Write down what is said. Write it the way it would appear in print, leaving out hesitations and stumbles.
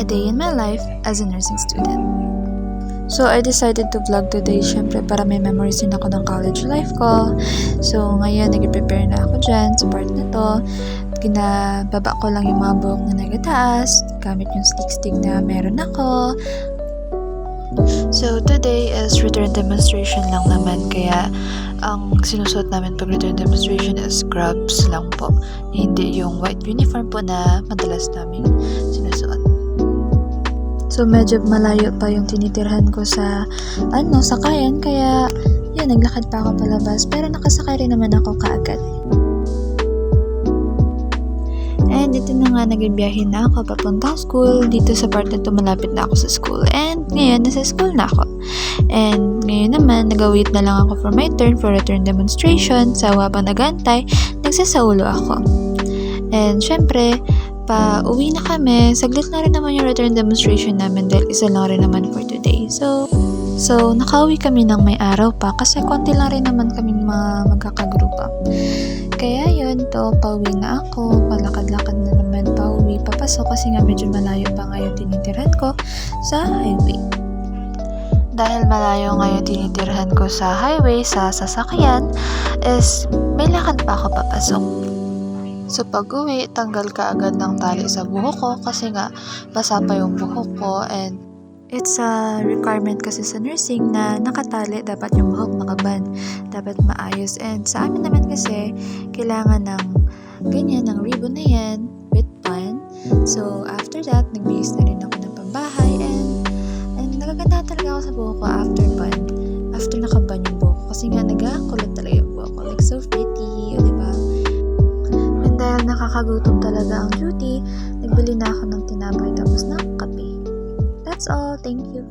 a day in my life as a nursing student. So, I decided to vlog today, syempre para may memories din ako ng college life ko. So, ngayon, nag-prepare na ako dyan sa part na to. Ginababa ko lang yung mga buhok na nagataas, gamit yung stick na meron ako. So, today is return demonstration lang naman, kaya ang sinusuot namin pag return demonstration is scrubs lang po. Hindi yung white uniform po na madalas namin sinusuot. So, medyo malayo pa yung tinitirhan ko sa sakayan, kaya yun, naglakad pa ako palabas, pero nakasakay rin naman ako kaagad. And ito na nga, naging biyahe na ako papuntang school. Dito sa part na ito, malapit na ako sa school. And ngayon, nasa school na ako. And ngayon naman, nag-wait na lang ako for my turn for return demonstration. So, habang nag-aantay, nagsasaulo ako. And syempre, pa-uwi na kami. Saglit na rin naman yung return demonstration namin dahil isa lang rin naman for today. So nakauwi kami ng may araw pa kasi konti lang rin naman kaming mga magkakagrupa. Kaya yun, pauwi na ako. Palakad-lakad na naman pauwi, papasok kasi nga medyo malayo pa ngayon tinitirhan ko sa highway. Dahil malayo ngayon tinitirhan ko sa highway, sa sasakyan, is may lakad pa ako papasok. So pag-uwi, tanggal ka agad ng tali sa buhok ko kasi nga basa pa yung buhok ko, and it's a requirement kasi sa nursing na nakatali, dapat yung buhok nakaband, dapat maayos. And sa amin naman kasi, kailangan ng ganyan, ng ribbon na yan, with band. So after that, nagbihis na rin ako ng pambahay, and nagaganda talaga ako sa buhok ko after band. After nakaband yung buhok ko, kasi nga nagkakulot talaga yung buhok ko, like so pretty, diba? Dahil nakakagutom talaga ang duty, nagbili na ako ng tinapay tapos ng kape. That's all. Thank you.